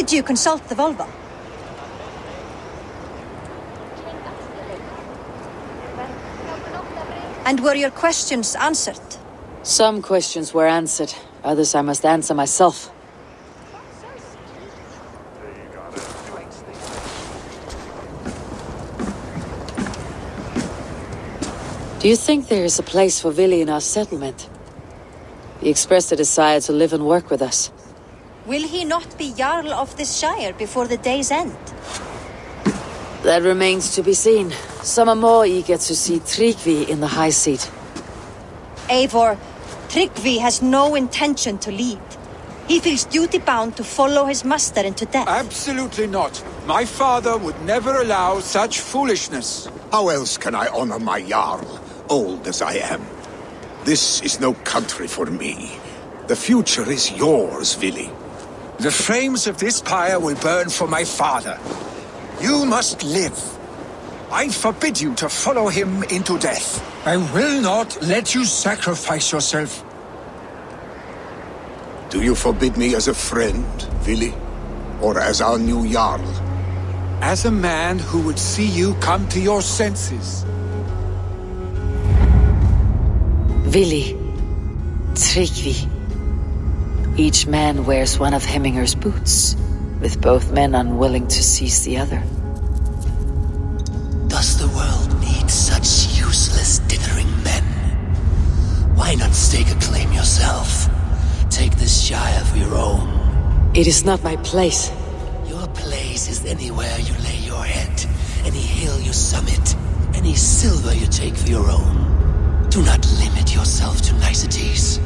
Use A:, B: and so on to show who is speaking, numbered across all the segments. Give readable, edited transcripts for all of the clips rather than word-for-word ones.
A: Did you consult the Volva? And were your questions answered?
B: Some questions were answered. Others I must answer myself. Do you think there is a place for Vili in our settlement? He expressed a desire to live and work with us.
A: Will he not be Jarl of this shire before the day's end?
B: That remains to be seen. Some are more eager to see Tryggvi in the high seat.
A: Eivor, Tryggvi has no intention to lead. He feels duty-bound to follow his master into death.
C: Absolutely not. My father would never allow such foolishness.
D: How else can I honor my Jarl, old as I am? This is no country for me. The future is yours, Vili.
C: The flames of this pyre will burn for my father. You must live. I forbid you to follow him into death. I will not let you sacrifice yourself.
D: Do you forbid me as a friend, Vili? Or as our new Jarl?
C: As a man who would see you come to your senses.
B: Vili, Tryggvi. Each man wears one of Hemminger's boots, with both men unwilling to seize the other.
E: Does the world need such useless dithering men? Why not stake a claim yourself? Take this shire for your own.
B: It is not my place.
E: Your place is anywhere you lay your head, any hill you summit, any silver you take for your own. Do not limit yourself to niceties.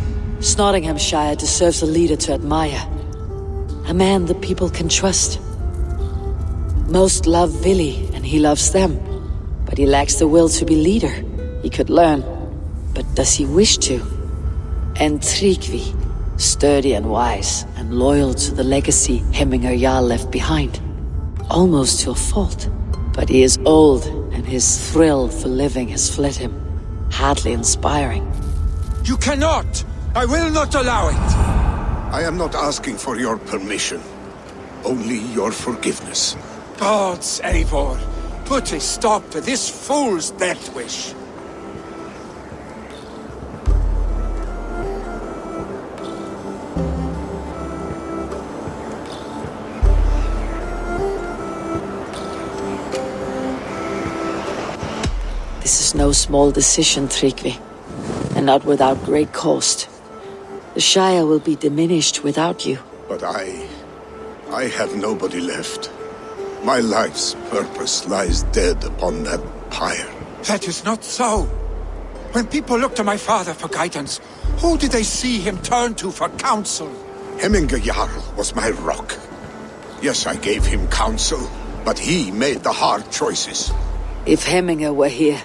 B: Nottinghamshire deserves a leader to admire. A man the people can trust. Most love Vili, and he loves them. But he lacks the will to be leader. He could learn, but does he wish to? And Tryggvi, sturdy and wise, and loyal to the legacy Hemminger Jarl left behind. Almost to a fault. But he is old, and his thrill for living has fled him. Hardly inspiring.
C: You cannot! I will not allow it!
D: I am not asking for your permission. Only your forgiveness.
C: Gods, Eivor, put a stop to this fool's death wish.
B: This is no small decision, Tryggvi, and not without great cost. The Shire will be diminished without you.
D: But I have nobody left. My life's purpose lies dead upon that pyre.
C: That is not so. When people look to my father for guidance, who did they see him turn to for counsel?
D: Hemminger Jarl was my rock. Yes, I gave him counsel, but he made the hard choices.
B: If Hemminger were here,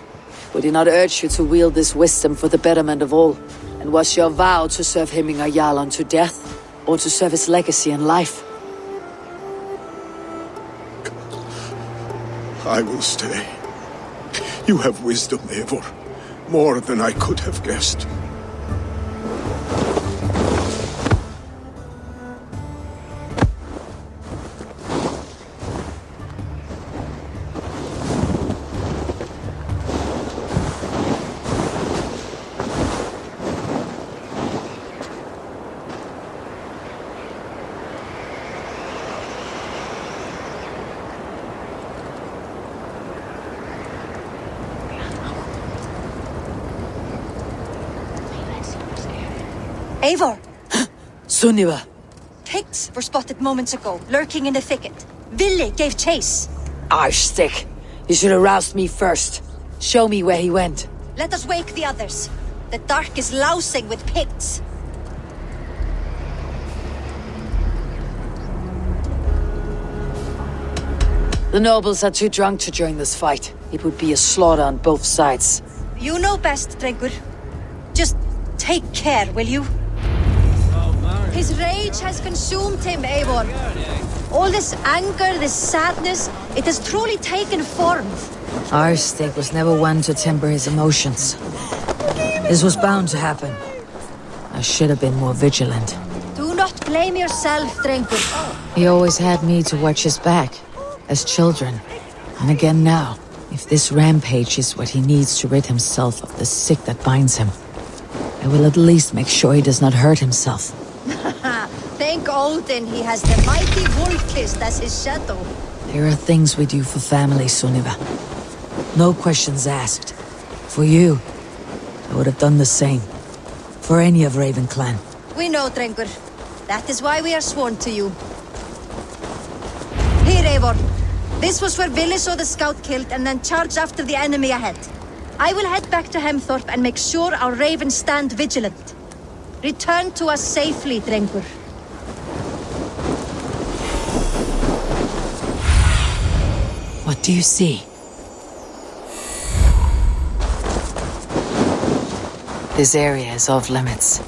B: would he not urge you to wield this wisdom for the betterment of all? And was your vow to serve Hemminger Jarl unto death, or to serve his legacy in life?
D: I will stay. You have wisdom, Eivor. More than I could have guessed.
A: Eivor!
B: Sunniva!
A: Picts were spotted moments ago, lurking in the thicket. Vili gave chase.
B: Arstick! You should have roused me first. Show me where he went.
A: Let us wake the others. The dark is lousing with Picts.
B: The nobles are too drunk to join this fight. It would be a slaughter on both sides.
A: You know best, Drengur. Just take care, will you? His rage has consumed him, Eivor. All this anger, this sadness, it has truly taken form.
B: Arstick was never one to temper his emotions. This was bound to happen. I should have been more vigilant.
A: Do not not blame yourself, Drengur.
B: He always had me to watch his back, as children. And again now, if this rampage is what he needs to rid himself of the sick that binds him, I will at least make sure he does not hurt himself.
A: Thank Odin he has the mighty Wolfkist as his shadow.
B: There are things we do for family, Sunniva. No questions asked. For you, I would have done the same. For any of Raven clan.
A: We know, Drengur. That is why we are sworn to you. Here, Eivor. This was where Vili saw the scout killed and then charged after the enemy ahead. I will head back to Hemthorpe and make sure our ravens stand vigilant. Return to us safely, Drengur.
B: What do you see? This area is off limits.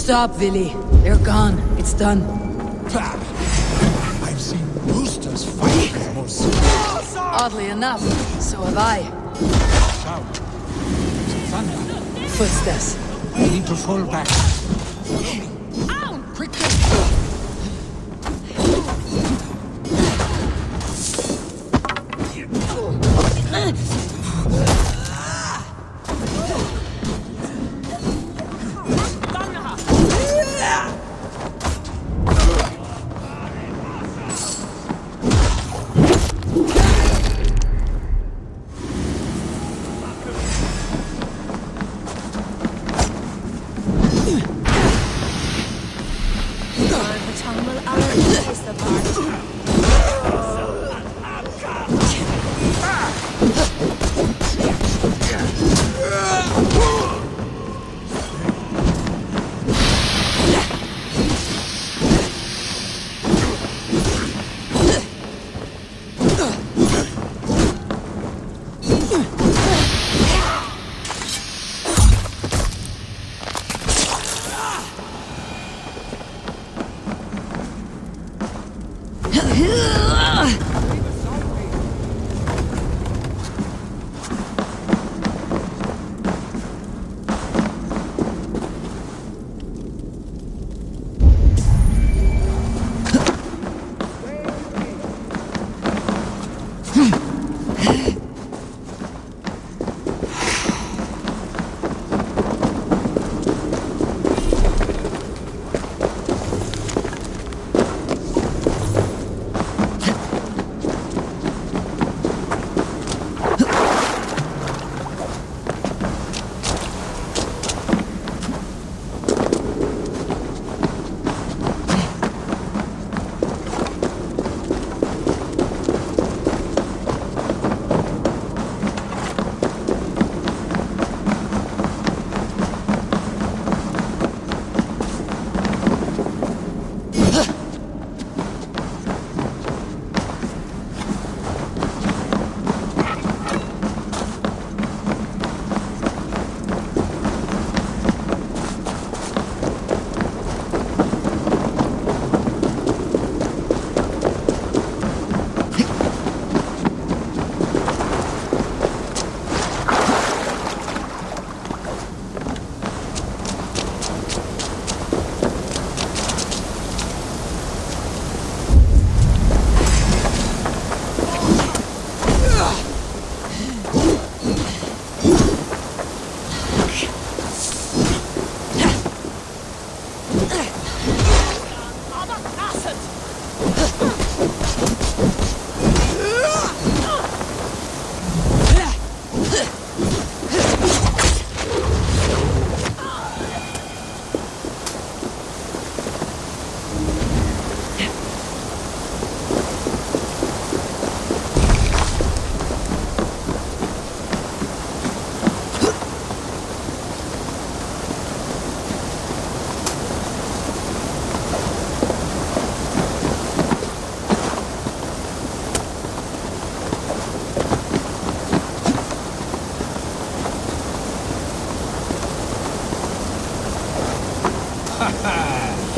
B: Stop, Vili. They're gone. It's done.
C: I've seen roosters fight with more skill.
B: Oddly enough, so have I.
C: Shout. Thunder.
B: Footsteps.
C: I need to fall back. Quickly!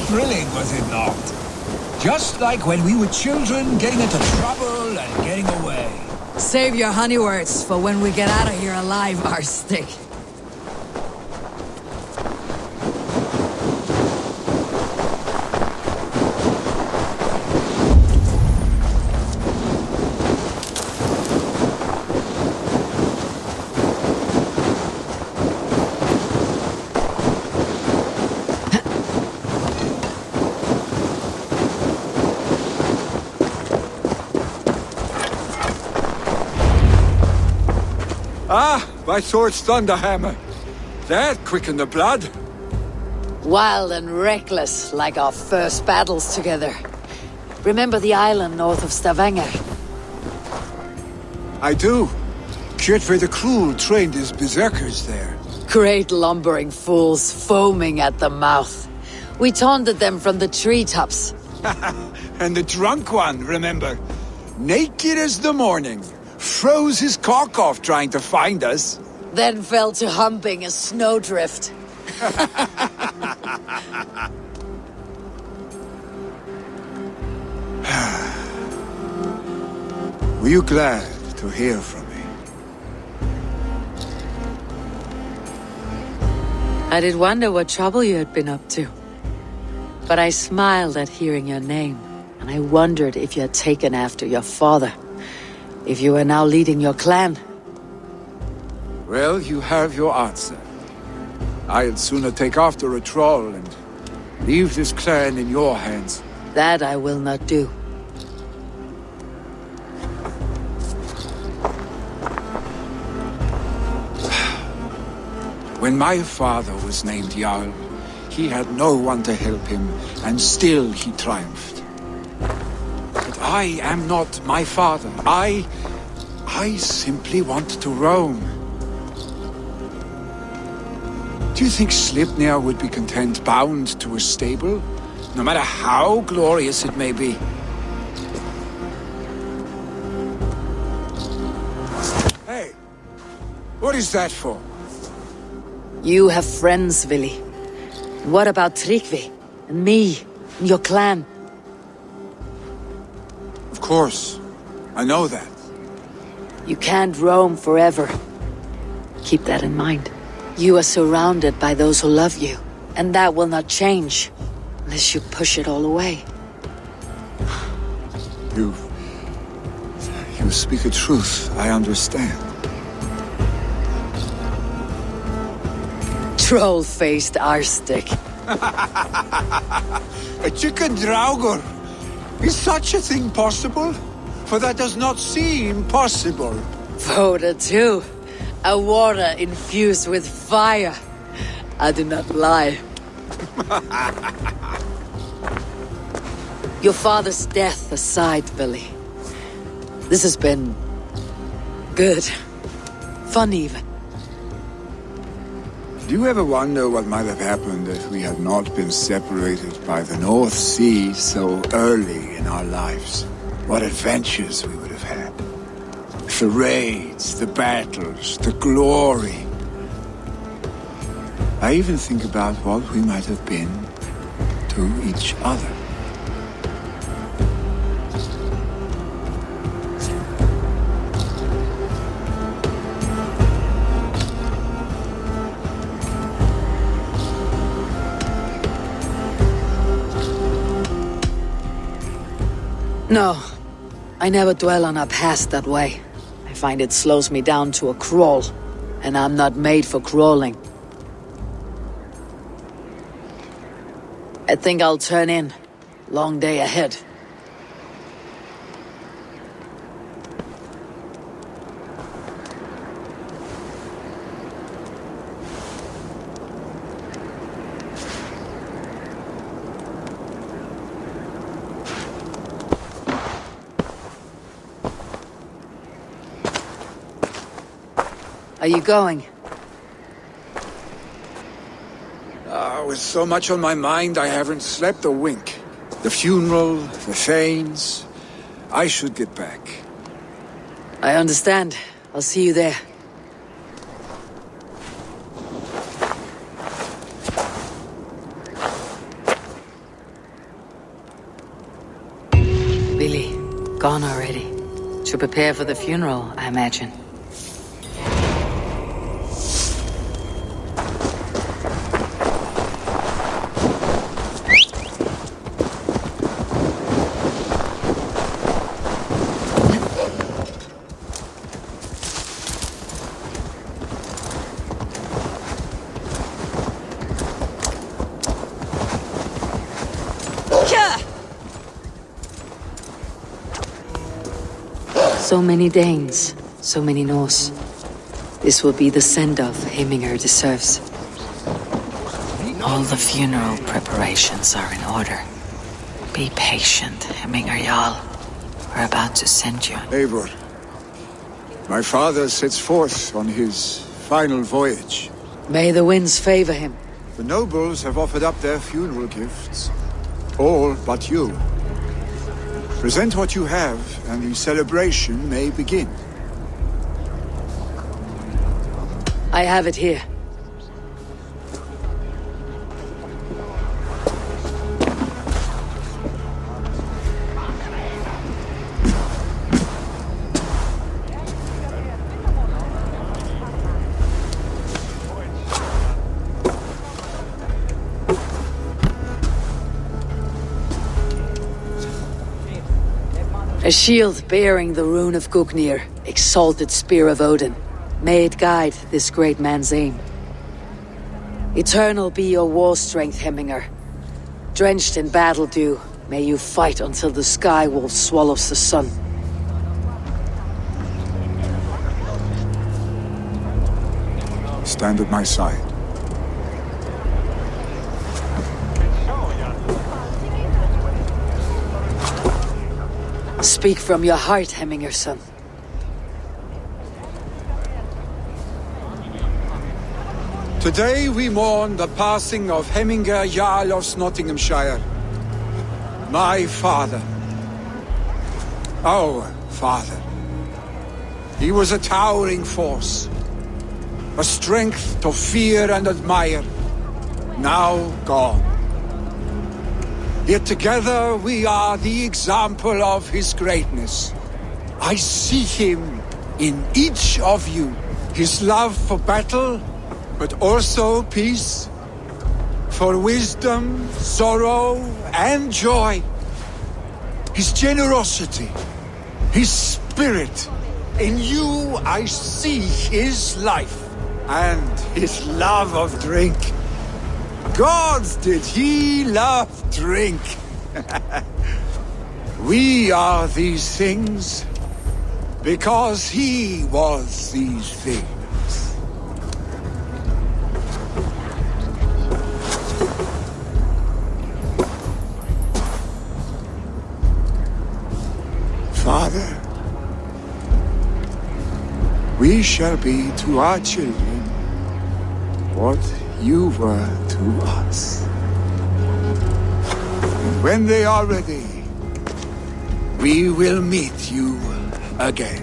C: Thrilling, was it not? Just like when we were children, getting into trouble and getting away.
B: Save your honey words for when we get out of here alive, Arstick.
C: Ah, my sword's thunderhammer. That quickened the blood.
B: Wild and reckless, like our first battles together. Remember the island north of Stavanger?
C: I do. Kjotve the Cruel trained his berserkers there.
B: Great lumbering fools, foaming at the mouth. We taunted them from the treetops.
C: And the drunk one, remember? Naked as the morning. Froze his cock off trying to find us.
B: Then fell to humping a snowdrift.
C: Were you glad to hear from me?
B: I did wonder what trouble you had been up to. But I smiled at hearing your name, and I wondered if you had taken after your father. If you were now leading your clan.
C: Well, you have your answer. I'd sooner take after a troll and leave this clan in your hands.
B: That I will not do.
C: When my father was named Jarl, he had no one to help him, and still he triumphed. But I am not my father. I simply want to roam. Do you think Sleipnir would be content bound to a stable, no matter how glorious it may be? Hey, what is that for?
B: You have friends, Vili. What about Tryggvi? And me? And your clan?
C: Of course. I know that.
B: You can't roam forever. Keep that in mind. You are surrounded by those who love you. And that will not change. Unless you push it all away.
C: You speak a truth, I understand.
B: Troll-faced Arstick.
C: A chicken Draugr! Is such a thing possible? For that does not seem possible.
B: Voda too. A water infused with fire. I do not lie. Your father's death aside, Billy. This has been... good. Fun even.
C: Do you ever wonder what might have happened if we had not been separated by the North Sea so early in our lives? What adventures we would have had. The raids, the battles, the glory. I even think about what we might have been to each other.
B: No, I never dwell on our past that way. I find it slows me down to a crawl, and I'm not made for crawling. I think I'll turn in. Long day ahead. Are you going?
C: With so much on my mind, I haven't slept a wink. The funeral, the Thanes. I should get back.
B: I understand. I'll see you there. Gone already. To prepare for the funeral, I imagine. So many Danes, so many Norse. This will be the send-off Heminger deserves. All the funeral preparations are in order. Be patient, Heminger Jarl. We're about to send you.
C: Eivor, my father sets forth on his final voyage.
B: May the winds favor him.
C: The nobles have offered up their funeral gifts. All but you. Present what you have, and the celebration may begin.
B: I have it here. A shield bearing the rune of Gugnir, exalted spear of Odin. May it guide this great man's aim. Eternal be your war strength, Heminger. Drenched in battle dew, may you fight until the sky wolf swallows the sun.
C: Stand at my side.
B: Speak from your heart, Heminger, son.
C: Today we mourn the passing of Heminger Jarl of Nottinghamshire. My father. Our father. He was a towering force. A strength to fear and admire. Now gone. Yet together we are the example of his greatness. I see him in each of you. His love for battle, but also peace. For wisdom, sorrow, and joy. His generosity, his spirit. In you I see his life, and his love of drink. Gods, did he love drink! We are these things because he was these things. Father, we shall be to our children what you were to us. And when they are ready, we will meet you again.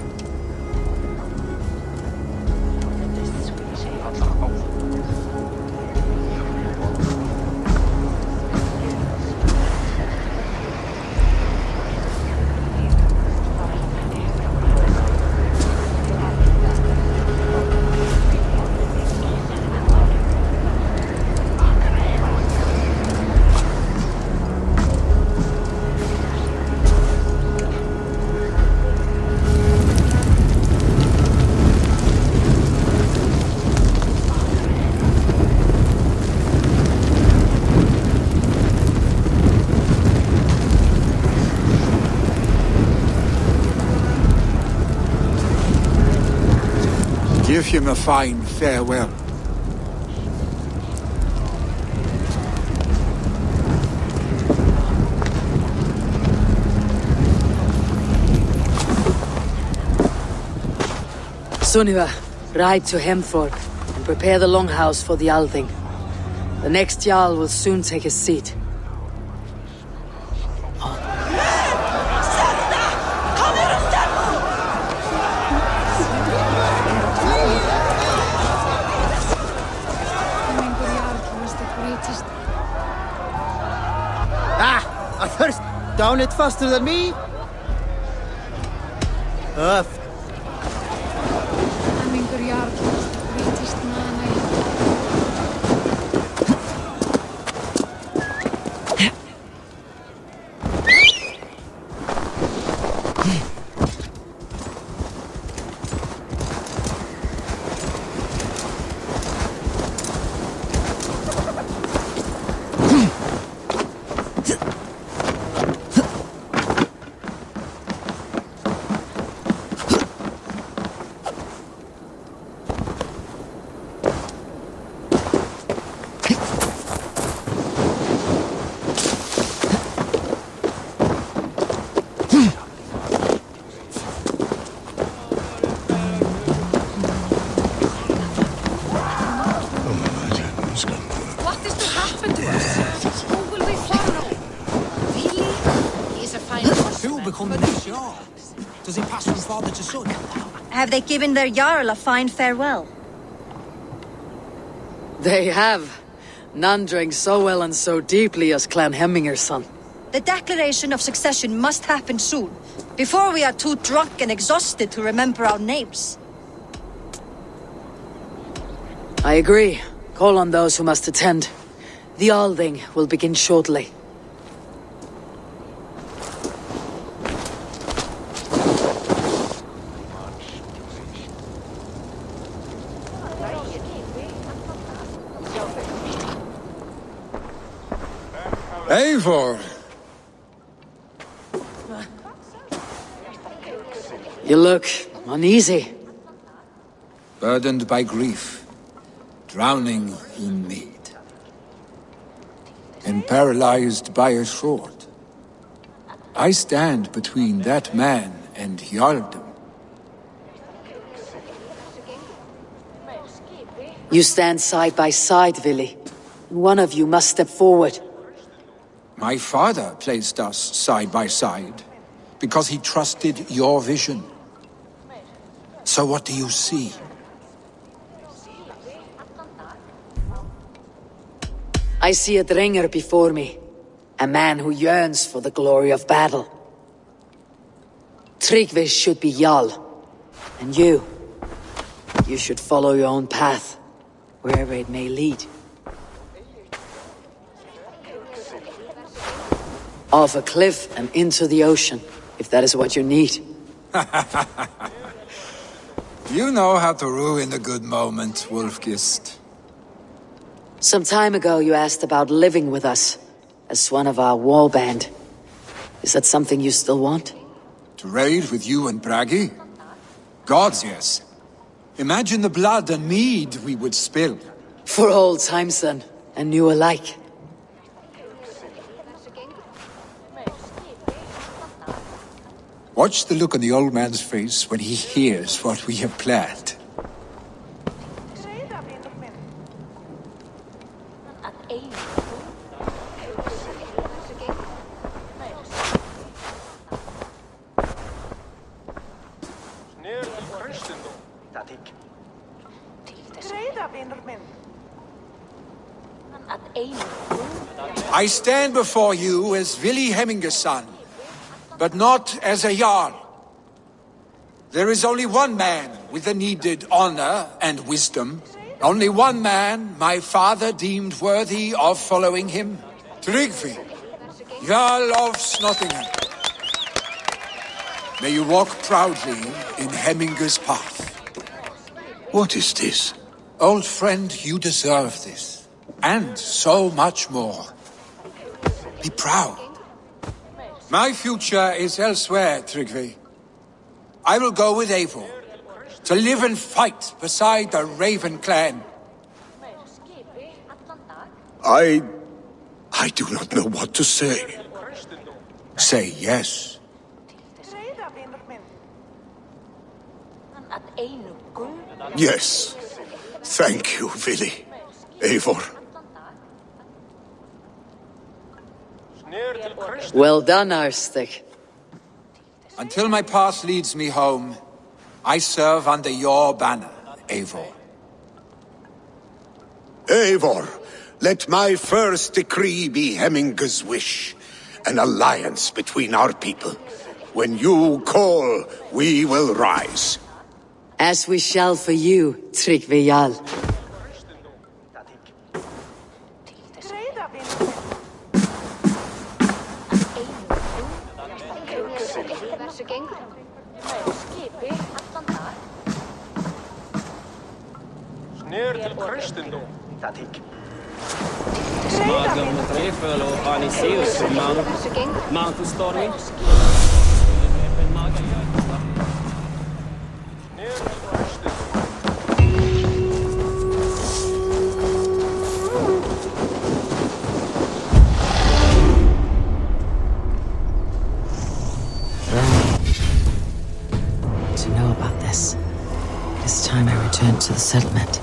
C: Give him a fine farewell.
B: Sunniva, ride to Hemthorpe and prepare the longhouse for the Althing. The next Jarl will soon take his seat.
F: A thirst down it faster than me? Öff.
G: Does it pass from father to son?
A: Have they given their Jarl a fine farewell?
B: They have. None drank so well and so deeply as Clan Hemminger's son.
A: The declaration of succession must happen soon, before we are too drunk and exhausted to remember our names.
B: I agree. Call on those who must attend. The Alding will begin shortly.
C: Eivor!
B: You look uneasy.
C: Burdened by grief, drowning in need, and paralyzed by a sword. I stand between that man and Jarldom.
B: You stand side by side, Vili. One of you must step forward.
C: My father placed us side by side because he trusted your vision. So what do you see?
B: I see a Dringer before me. A man who yearns for the glory of battle. Tryggvi should be Jarl. And you should follow your own path, wherever it may lead. Off a cliff and into the ocean, if that is what you need.
C: You know how to ruin a good moment, Wolfgist.
B: Some time ago you asked about living with us, as one of our war band. Is that something you still want?
C: To raid with you and Bragi? Gods, yes. Imagine the blood and mead we would spill.
B: For old times then, and new alike.
C: Watch the look on the old man's face when he hears what we have planned. I stand before you as Vili Hemminger's son, but not as a Jarl. There is only one man with the needed honor and wisdom. Only one man my father deemed worthy of following him. Tryggvi, Jarl of Snottingham. May you walk proudly in Hemminger's path.
D: What is this?
C: Old friend, you deserve this. And so much more. Be proud. My future is elsewhere, Tryggvi. I will go with Eivor, to live and fight beside the Raven clan.
D: I do not know what to say.
C: Say yes.
D: Yes. Thank you, Vili. Eivor.
B: Well done, Arstig.
C: Until my path leads me home, I serve under your banner, Eivor.
D: Eivor, let my first decree be Hemminger's wish. An alliance between our people. When you call, we will rise.
B: As we shall for you, Tryggvi Jarl. To know about this. This time I returned to the settlement.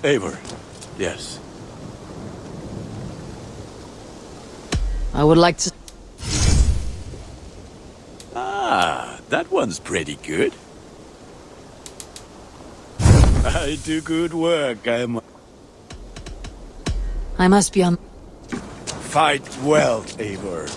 F: Eivor. Yes.
B: I would like to...
F: Ah, that one's pretty good. I do good work,
B: I must be on...
F: Fight well, Eivor.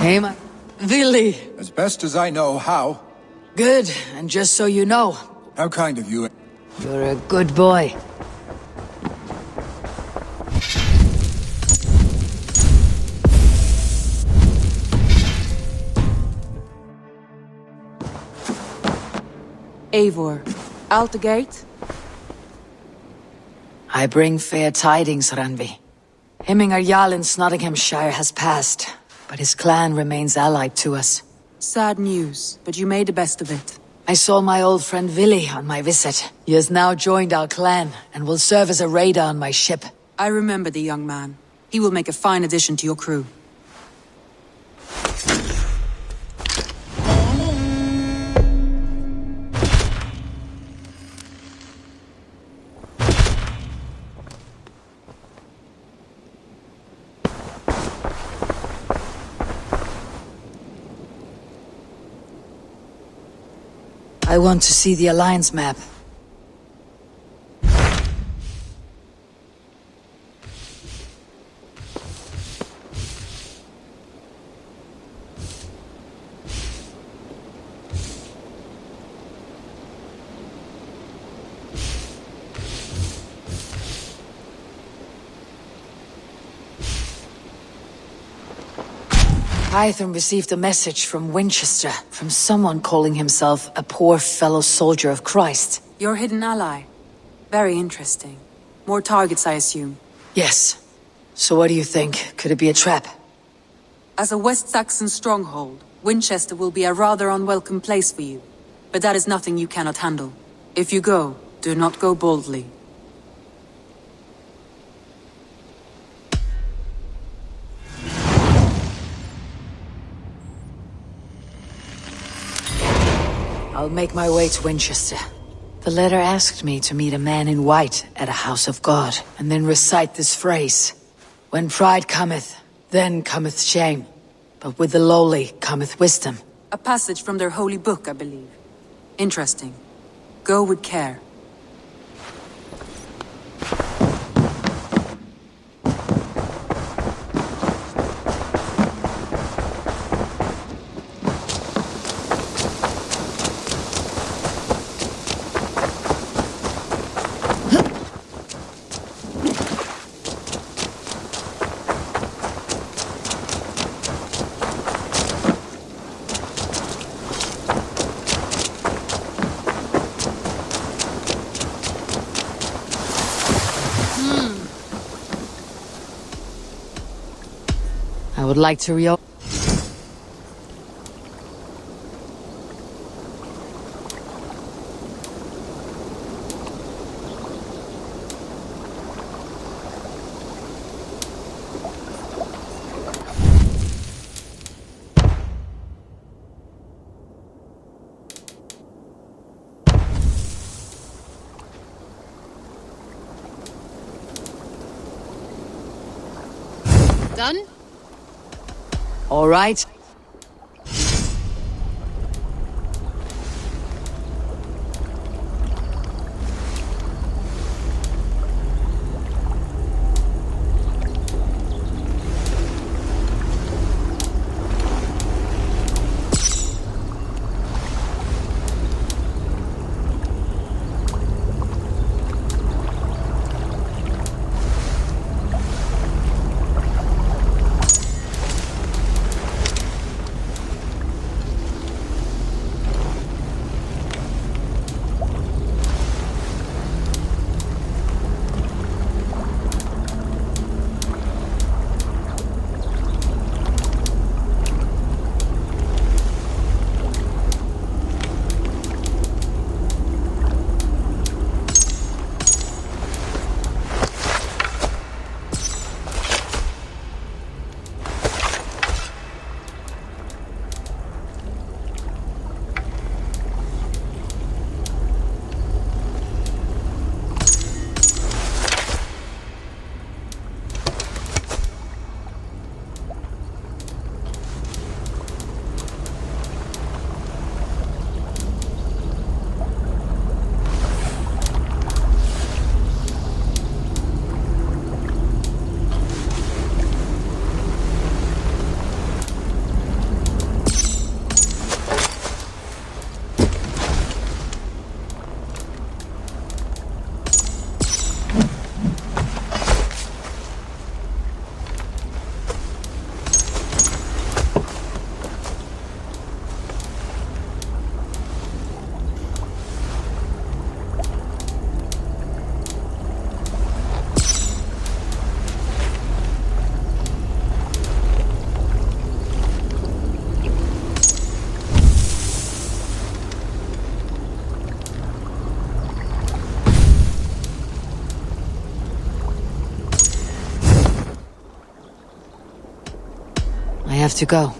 B: Hey, my... Willi!
C: As best as I know how.
B: Good, and just so you know,
C: How kind of you.
B: you're a good boy.
H: Eivor, out the gate?
B: I bring fair tidings, Randvi. Hemminger Jarl in Nottinghamshire has passed, but his clan remains allied to us.
H: Sad news, but you made the best of it.
B: I saw my old friend Willi on my visit. He has now joined our clan, and will serve as a raider on my ship.
H: I remember the young man. He will make a fine addition to your crew.
B: I want to see the Alliance map. Hytham received a message from Winchester, from someone calling himself a poor fellow soldier of Christ.
H: Your hidden ally. Very interesting. More targets, I assume.
B: Yes. So what do you think? Could it be a trap?
H: As a West Saxon stronghold, Winchester will be a rather unwelcome place for you. But that is nothing you cannot handle. If you go, do not go boldly.
B: I'll make my way to Winchester. The letter asked me to meet a man in white at a house of God, and then recite this phrase. When pride cometh, then cometh shame. But with the lowly cometh wisdom.
H: A passage from their holy book, I believe. Interesting. Go with care.
B: I would like to reopen.
A: Done?
B: All right. have to go.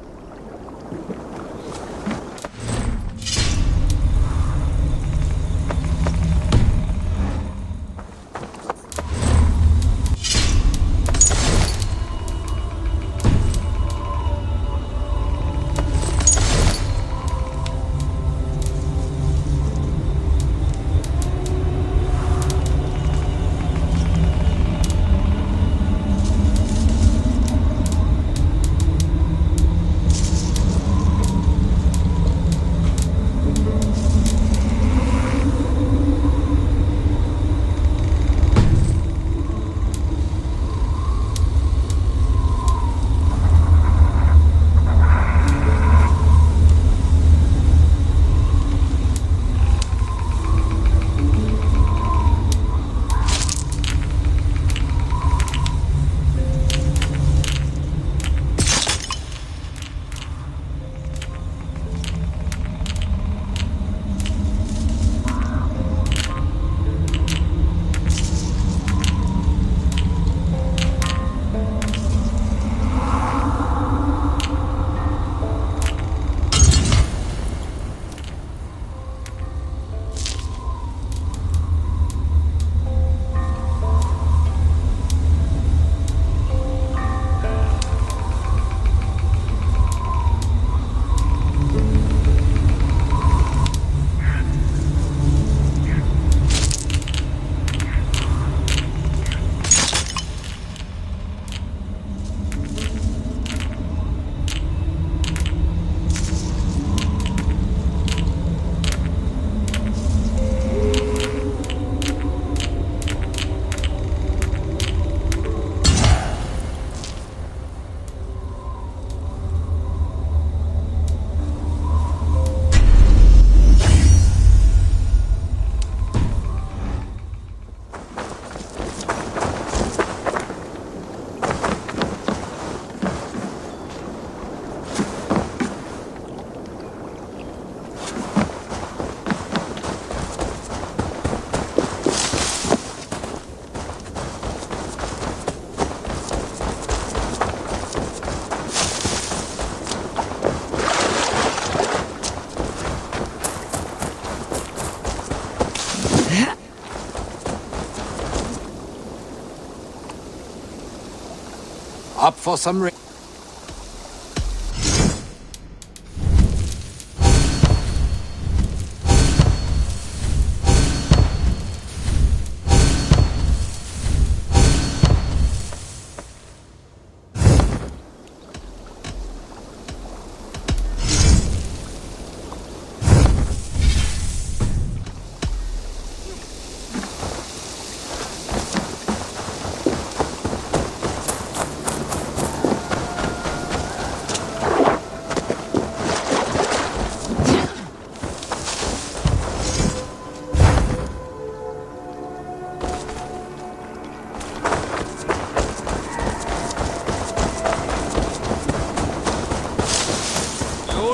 C: Up for some rain.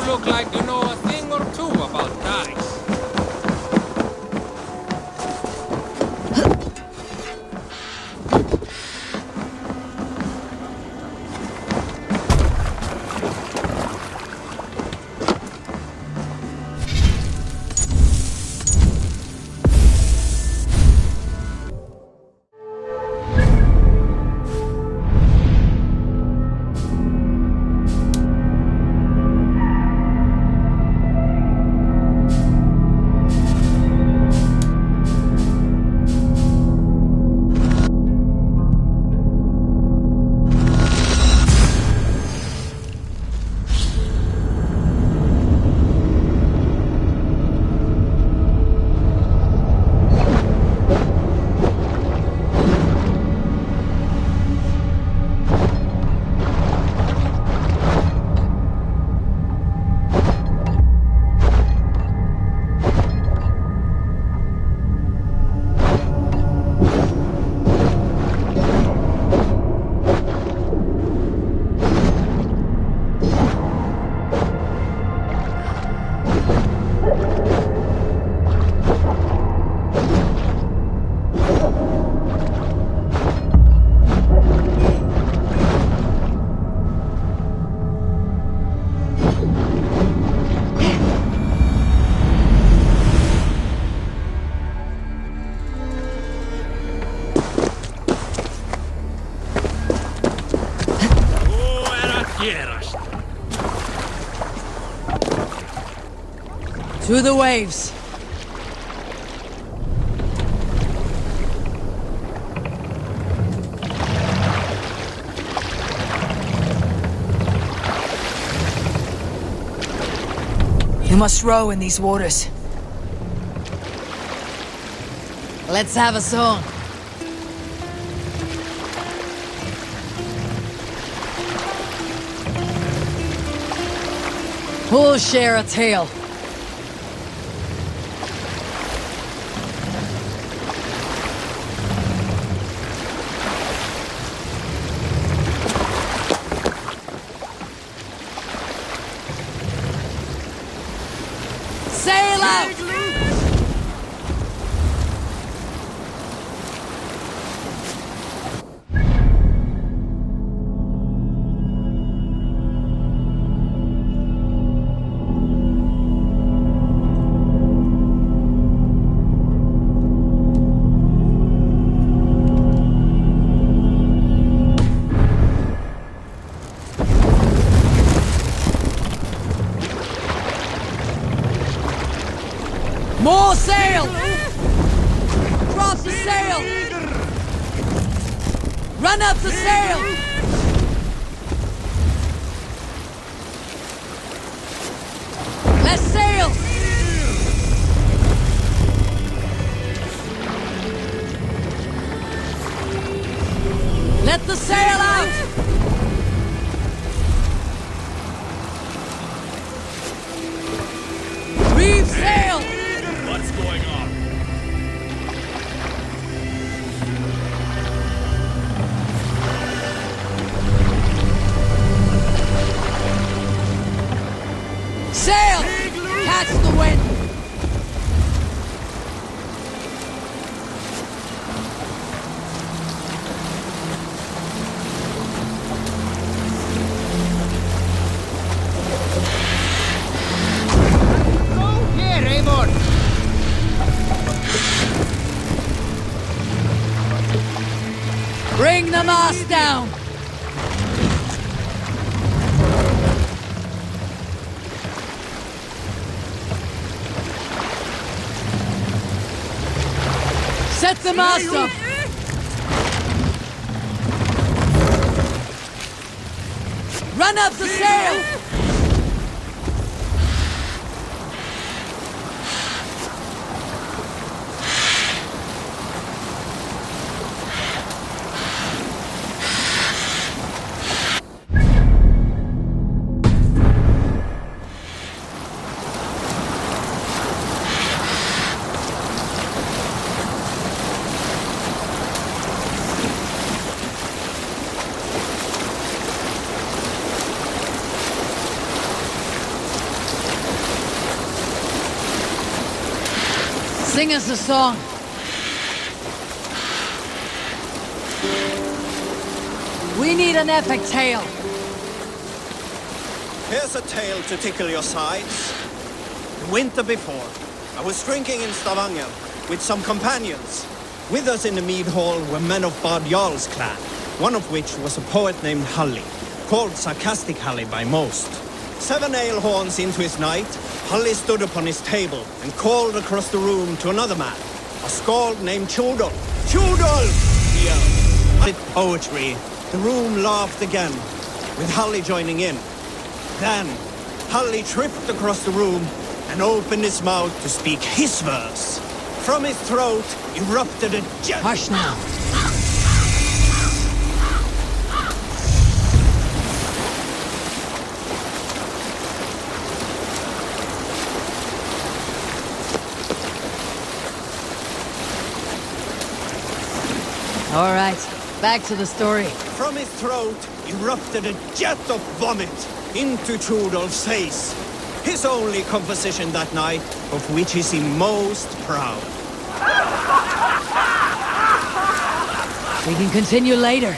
I: Look like you know a thing or two about dice.
B: To the waves.
J: You must row in these waters.
B: Let's have a song. Who'll share a tale? Sail out! More sail! Drop the sail! Run up the sail! Let's sail! Let the sail out! Reef sail!
F: What's going on?
B: Sail! Catch the wind!
I: Go here, Eivor!
B: Bring the mast down! Set the mast up! Run up the sail! Sing us a song. We need an epic tale.
K: Here's a tale to tickle your sides. The winter before, I was drinking in Stavanger with some companions. With us in the mead hall were men of Bard Jarl's clan, one of which was a poet named Halli, called Sarcastic Halli by most. 7 ale horns into his night, Halli stood upon his table and called across the room to another man, a skald named Tjodolf. Tjodolf! He yelled. With poetry, the room laughed again, with Halli joining in. Then, Halli tripped across the room and opened his mouth to speak his verse. From his throat erupted a jet.
B: Hush now. All right, back to the story.
K: From his throat erupted a jet of vomit into Tjodolf's face. His only composition that night, of which he seemed most proud.
B: We can continue later.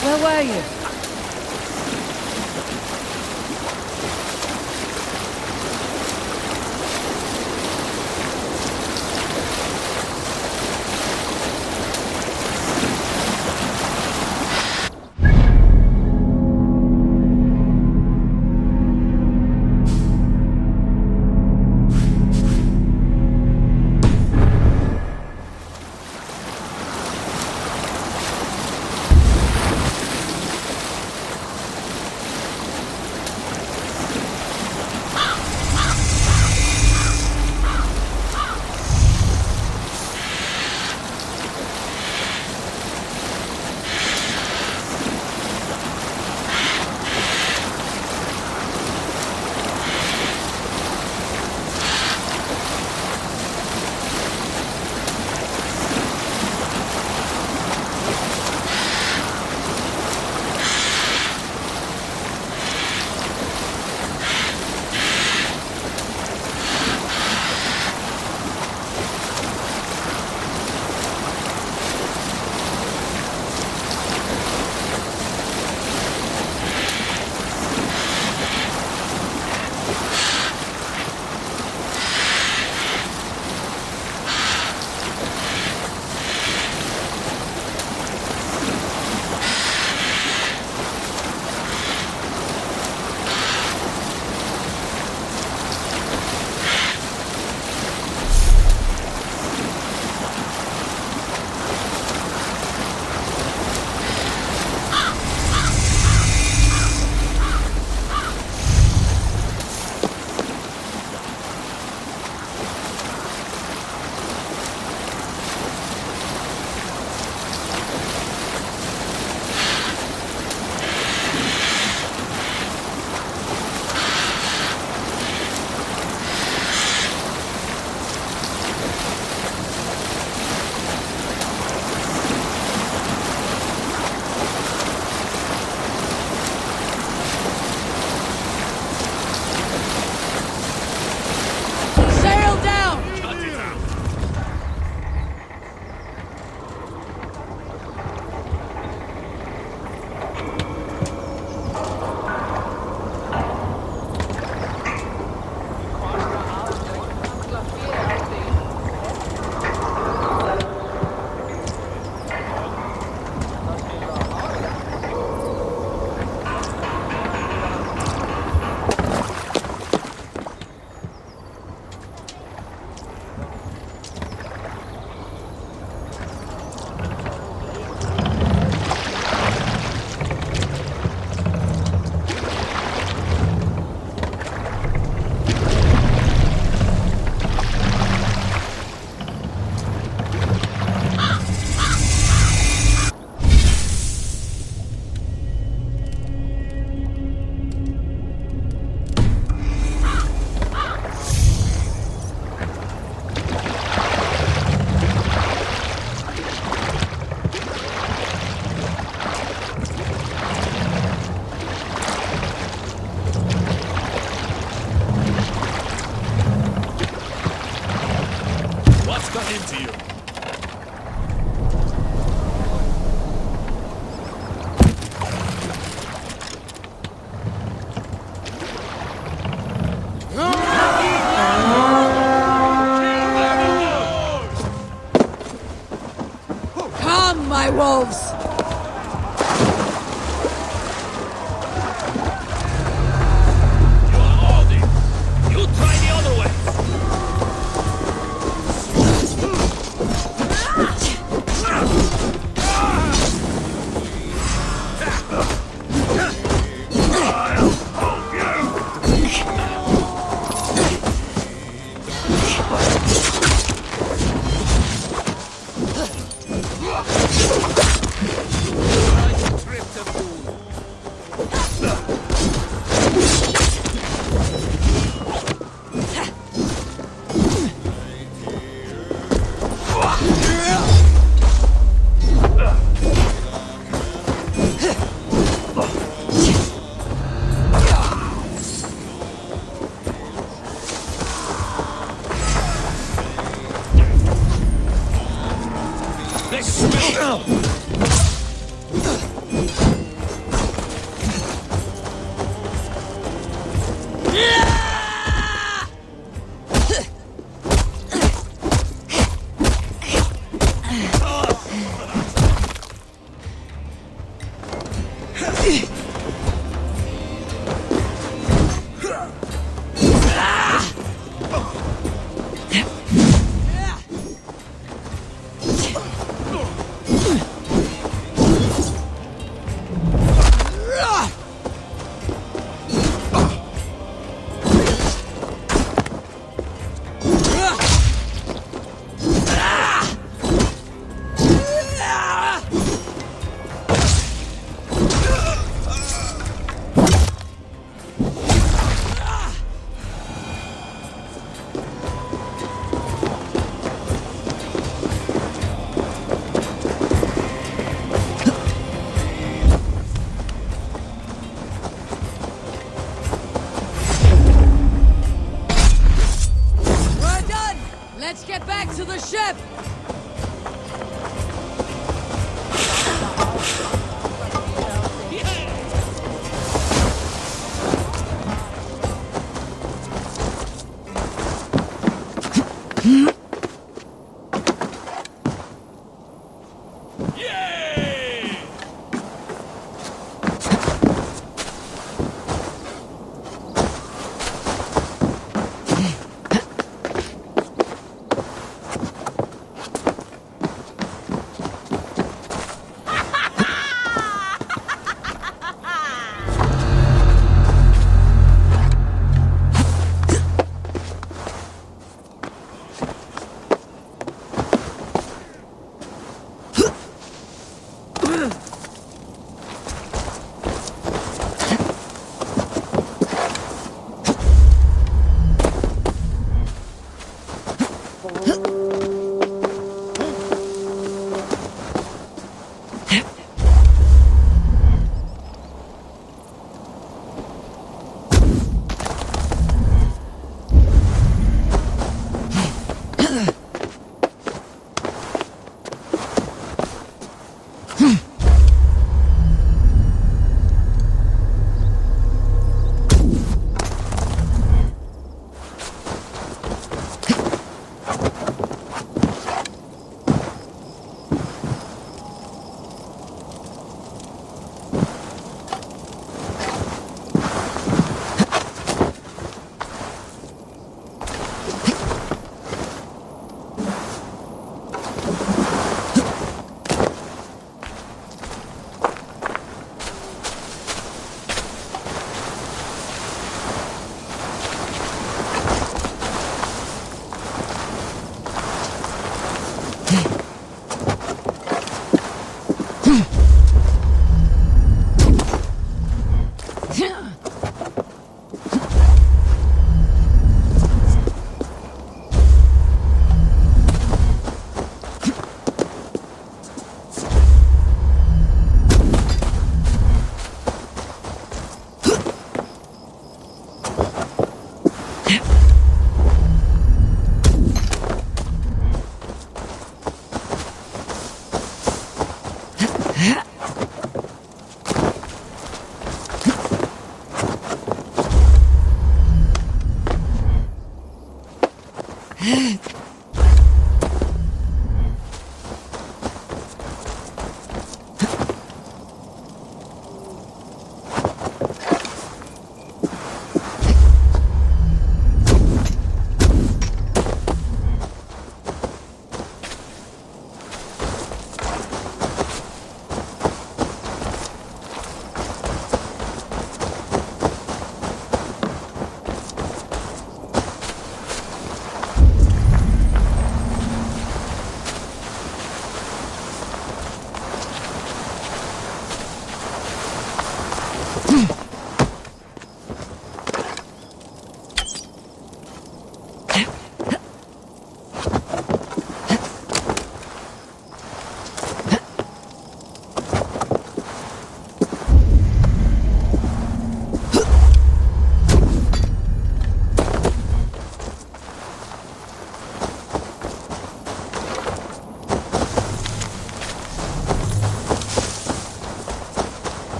B: Where were you?
J: wolves!
F: You try the other way!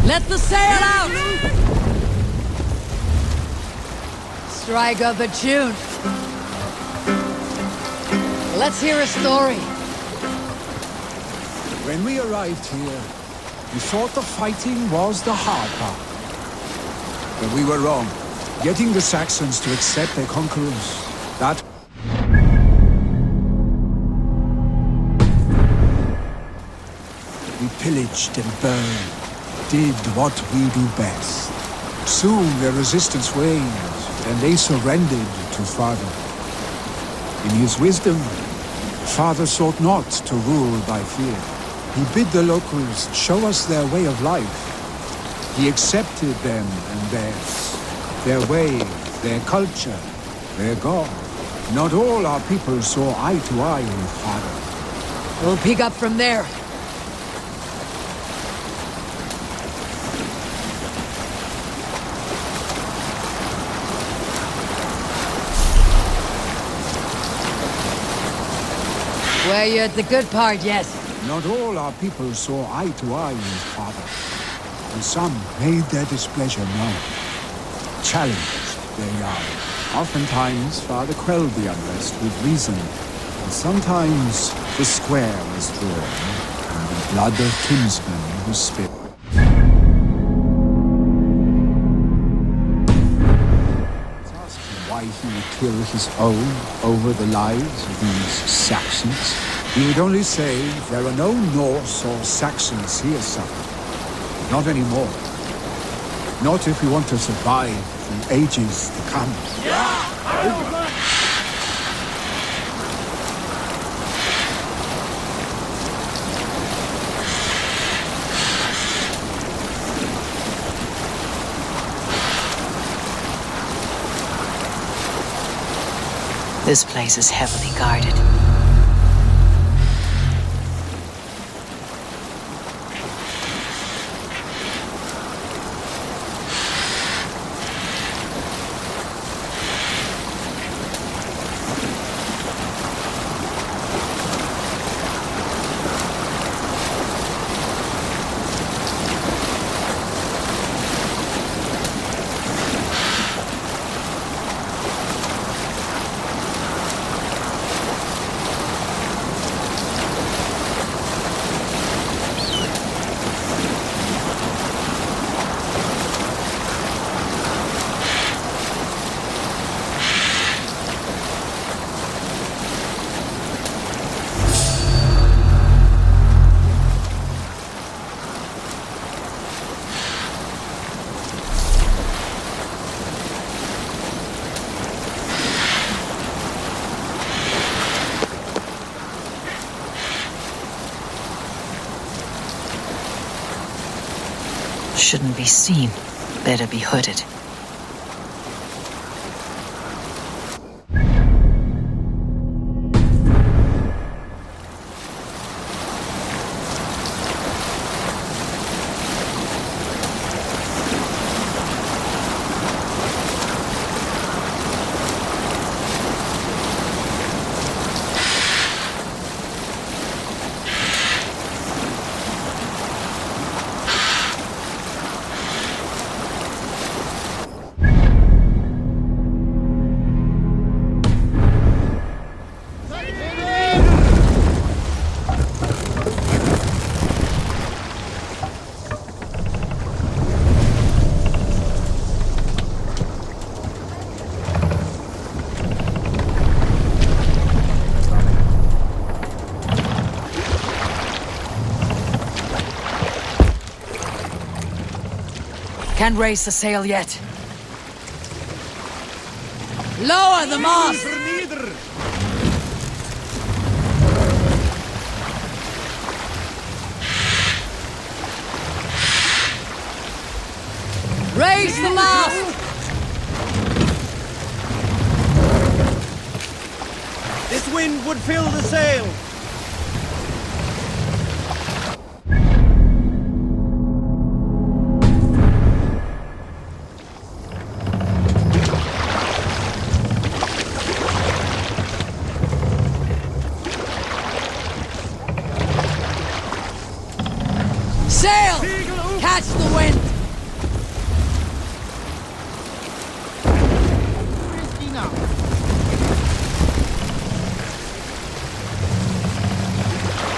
J: Let the sail out! Strike up a tune. Let's hear a story.
C: When we arrived here, we thought the fighting was the hard part. But we were wrong. Getting the Saxons to accept their conquerors, that... We pillaged and burned, did what we do best. Soon their resistance waned, and they surrendered to Father. In his wisdom, Father sought not to rule by fear. He bid the locals show us their way of life. He accepted them and theirs, their way, their culture, their God. Not all our people saw eye to eye with Father.
J: We'll pick up from there. Were you at the good part yet?
C: Not all our people saw eye to eye with Father, and some made their displeasure known. Challenged their young. Oftentimes, Father quelled the unrest with reason, and sometimes the square was drawn, and the blood of kinsmen was spilled. Asked him why he would kill his own over the lives of these Saxons. He would only say, there are no Norse or Saxons here, son. Not anymore. Not if we want to survive the ages to come.
B: This place is heavily guarded. Shouldn't be seen. Better be hooded.
J: Can't raise the sail yet. Lower the mast! Raise the mast!
K: This wind would fill the sail!
J: Sail! Catch the wind!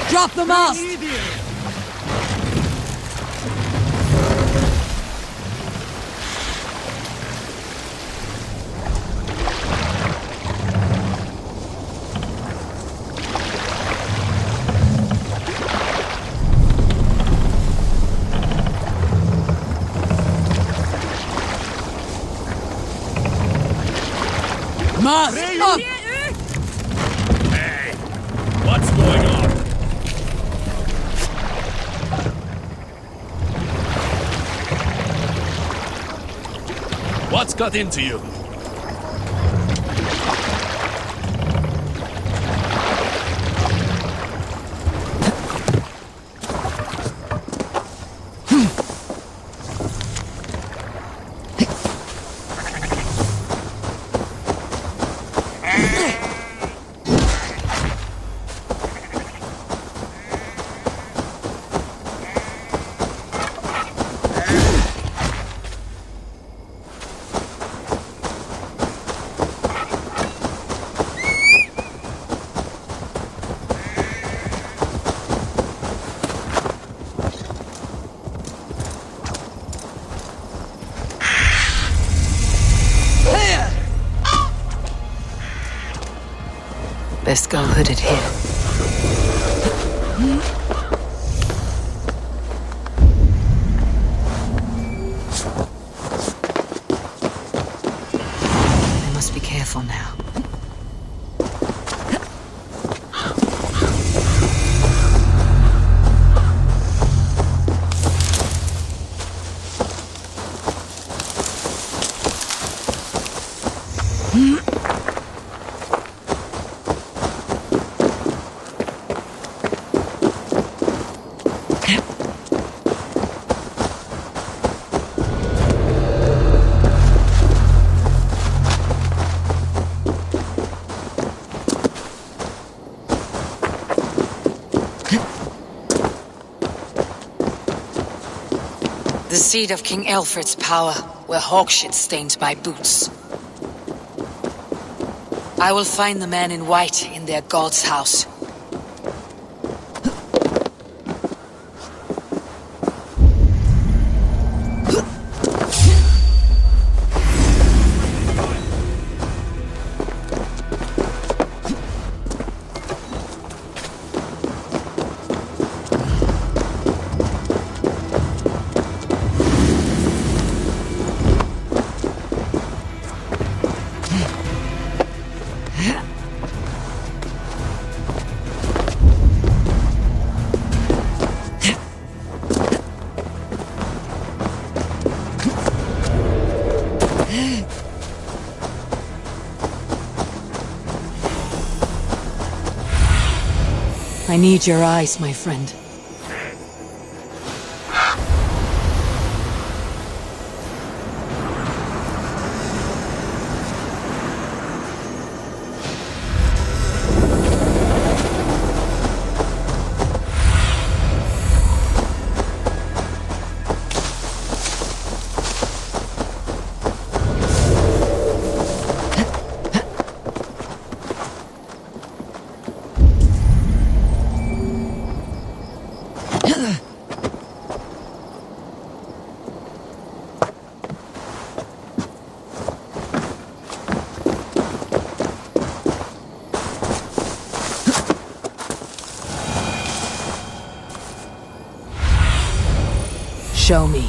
J: Drop the mast! Mast up!
F: Hey, what's going on? What's got into you?
B: Best go hooded here. I must be careful now. The seat of King Alfred's power, where hawkshit stains my boots. I will find the man in white in their god's house. I need your eyes, my friend. Show me.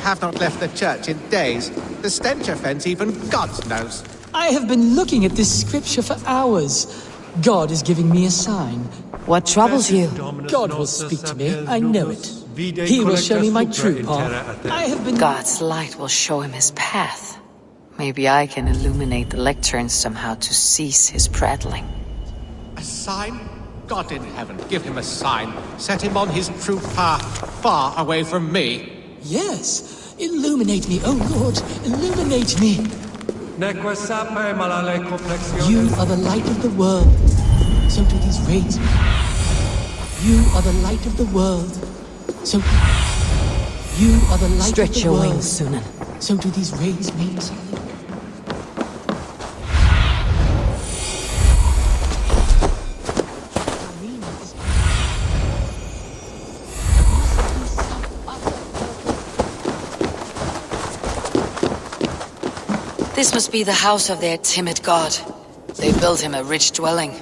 I: have not left the church in days. The stench offense even God knows.
L: I have been looking at this scripture for hours. God is giving me a sign.
B: What troubles you?
L: God will speak to me, I know it. He will show me my true path. I have been...
B: God's light will show him his path. Maybe I can illuminate the lectern somehow to cease his prattling.
I: A sign? God in heaven, give him a sign. Set him on his true path, far away from me.
L: Yes. Illuminate me, oh Lord. Illuminate me. You are the light of the world. So do these rays. You are the light of the world. So... You are the light
B: Stretch
L: of the
B: your
L: world.
B: wings, Sunan.
L: So do these rays mean something?
B: This must be the house of their timid god. They built him a rich dwelling.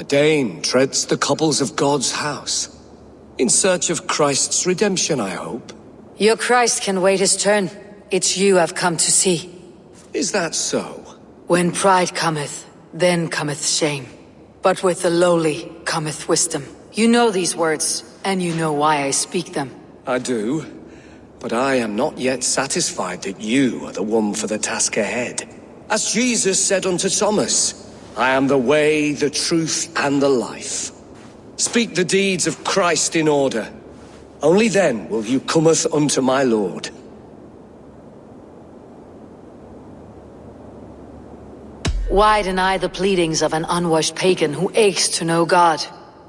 E: Dane treads the cobbles of God's house. In search of Christ's redemption, I hope.
B: Your Christ can wait his turn. It's you I've come to see.
E: Is that so?
B: When pride cometh, then cometh shame. But with the lowly cometh wisdom. You know these words, and you know why I speak them.
E: I do, but I am not yet satisfied that you are the one for the task ahead. As Jesus said unto Thomas, I am the way, the truth, and the life. Speak the deeds of Christ in order. Only then will you cometh unto my Lord.
B: Why deny the pleadings of an unwashed pagan who aches to know God?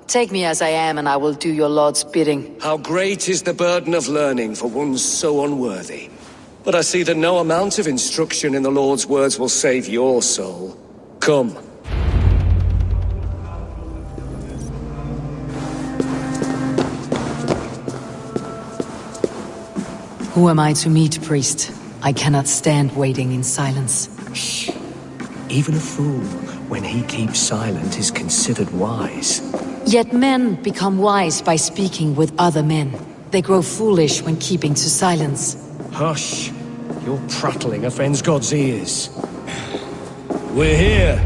B: Take me as I am, and I will do your Lord's bidding.
E: How great is the burden of learning for one so unworthy. But I see that no amount of instruction in the Lord's words will save your soul. Come.
B: Who am I to meet, priest? I cannot stand waiting in silence.
E: Shh. Even a fool, when he keeps silent, is considered wise.
B: Yet men become wise by speaking with other men. They grow foolish when keeping to silence.
E: Hush. Your prattling offends God's ears. We're here.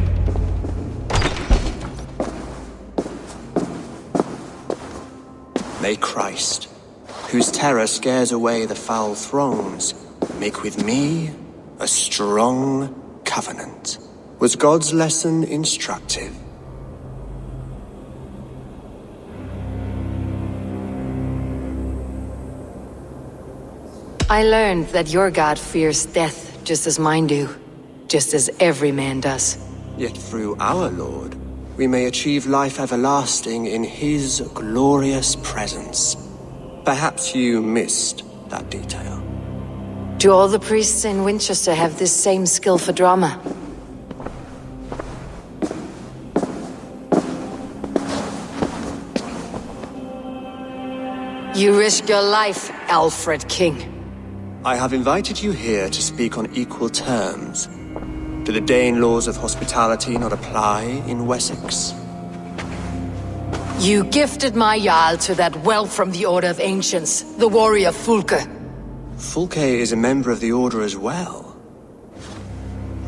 K: May Christ, whose terror scares away the foul thrones, make with me a strong covenant. Was God's lesson instructive?
B: I learned that your God fears death just as mine do. Just as every man does.
K: Yet through our Lord, we may achieve life everlasting in his glorious presence. Perhaps you missed that detail.
B: Do all the priests in Winchester have this same skill for drama? You risk your life, Alfred King.
K: I have invited you here to speak on equal terms. Do the Dane laws of hospitality not apply in Wessex?
B: You gifted my Jarl to that whelp from the Order of Ancients, the warrior Fulke.
K: Fulke is a member of the Order as well.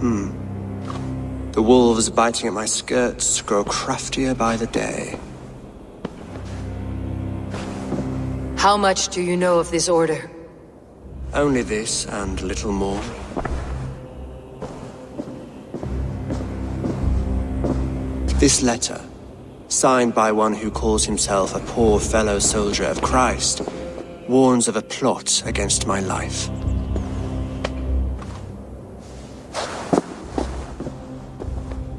K: The
E: The wolves biting at my skirts grow craftier by the day.
B: How much do you know of this order?
E: Only this and little more. This letter, signed by one who calls himself a poor fellow soldier of Christ, warns of a plot against my life.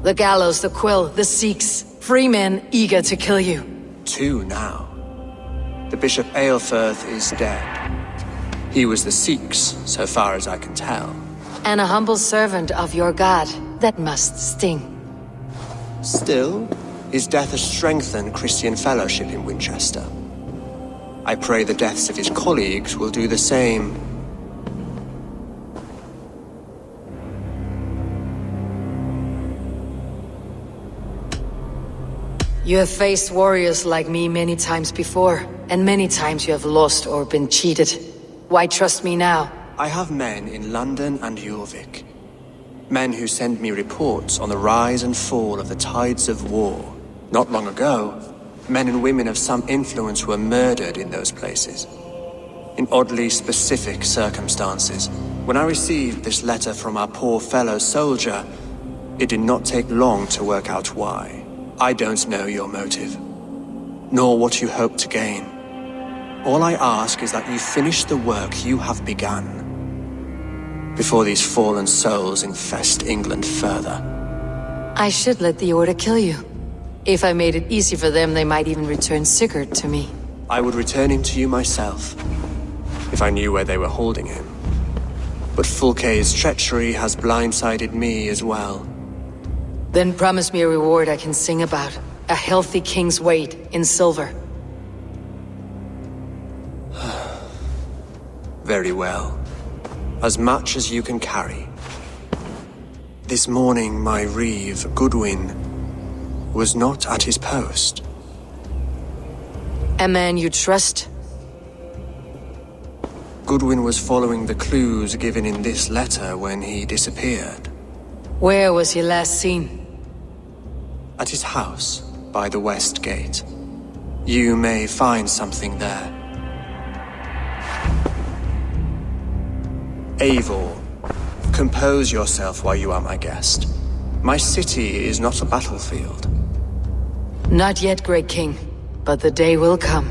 B: The gallows, the quill, the Sikhs, free men eager to kill you.
E: 2 now. The Bishop Eilfirth is dead. He was the Sikhs, so far as I can tell.
B: And a humble servant of your god. That must sting.
E: Still, his death has strengthened Christian fellowship in Winchester. I pray the deaths of his colleagues will do the same.
B: You have faced warriors like me many times before, and many times you have lost or been cheated. Why trust me now?
E: I have men in London and Jorvik. Men who send me reports on the rise and fall of the tides of war. Not long ago, men and women of some influence were murdered in those places. In oddly specific circumstances. When I received this letter from our poor fellow soldier, it did not take long to work out why. I don't know your motive, nor what you hope to gain. All I ask is that you finish the work you have begun, before these fallen souls infest England further.
B: I should let the Order kill you. If I made it easy for them, they might even return Sigurd to me.
E: I would return him to you myself, if I knew where they were holding him. But Fulke's treachery has blindsided me as well.
B: Then promise me a reward I can sing about. A healthy king's weight in silver.
E: Very well. As much as you can carry. This morning my reeve, Goodwin, was not at his post.
B: A man you trust?
E: Goodwin was following the clues given in this letter when he disappeared.
B: Where was he last seen?
E: At his house, by the west gate. You may find something there. Eivor, compose yourself while you are my guest. My city is not a battlefield.
B: Not yet, great king, but the day will come.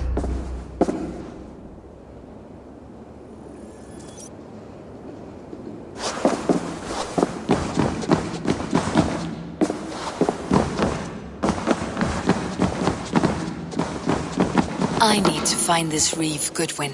B: I need to find this reeve, Goodwin.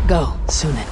B: Go, Sunan.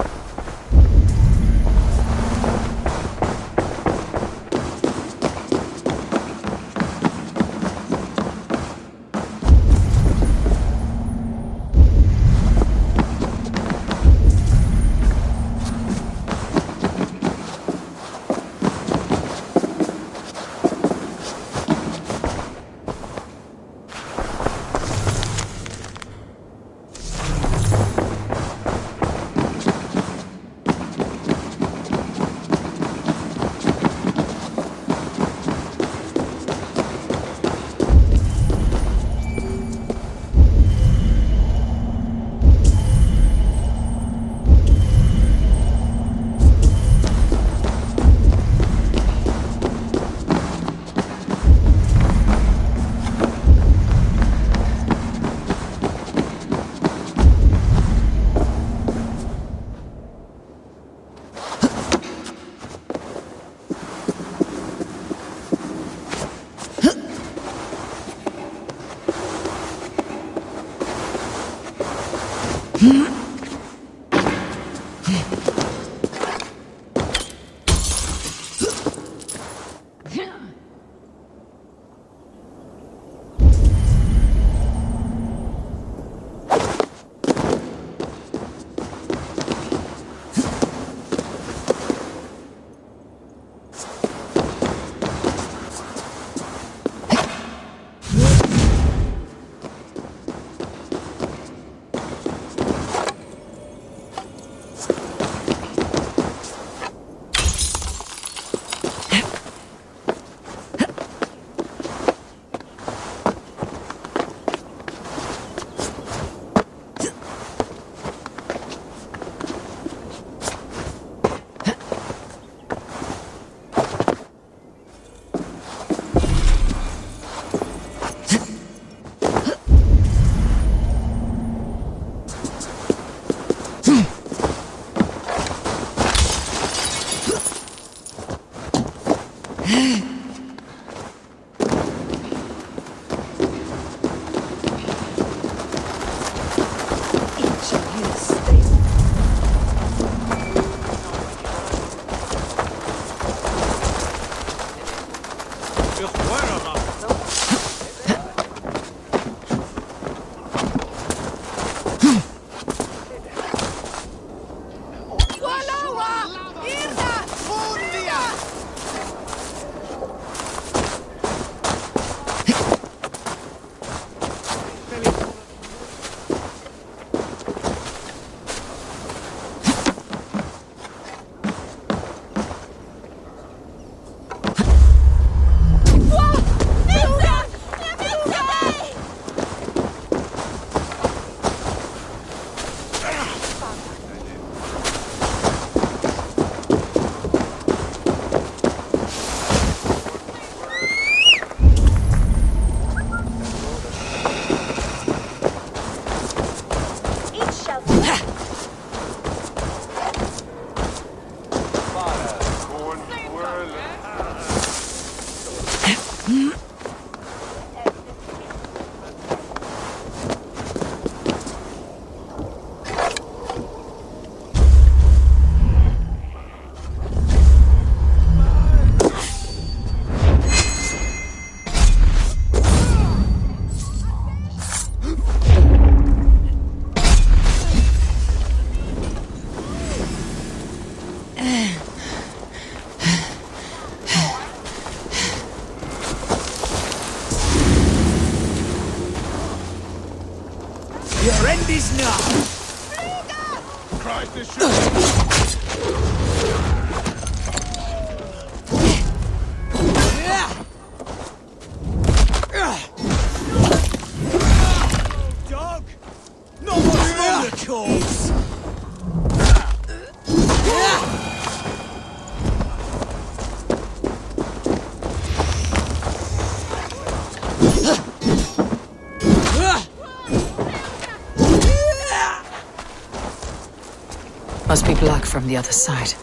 G: Your end is now!
F: Christ is sure.
G: Dog! No more thundercalls!
B: Must be black from the other side.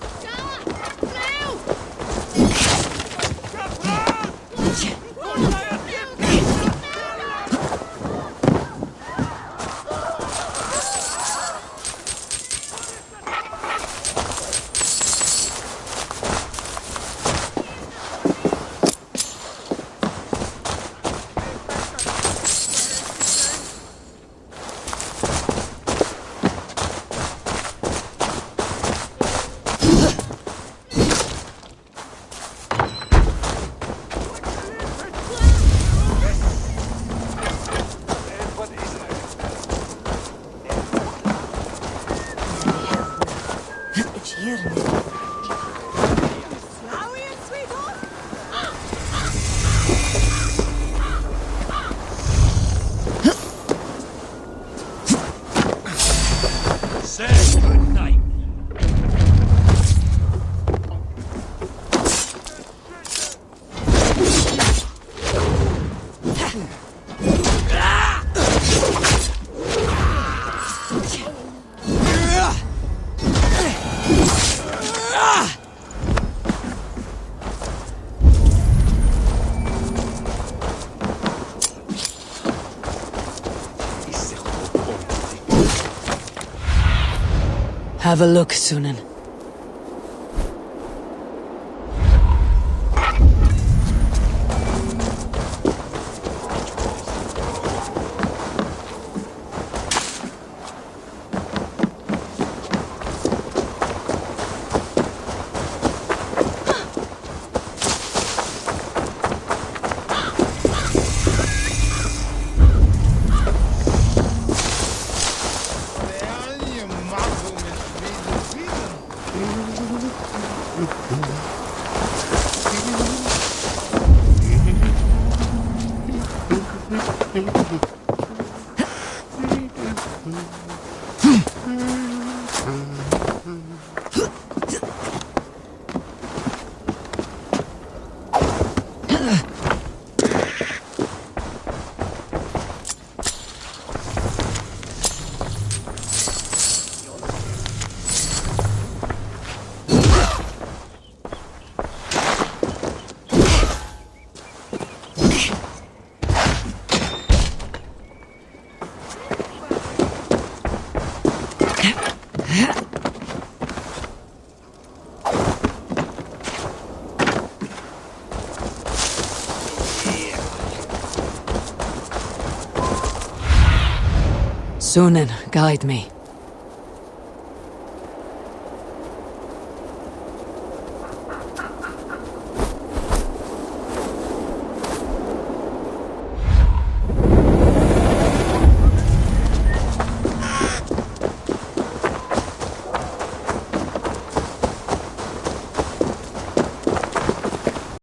F: Say good night.
B: Have a look, Sunan. Sunan, guide me.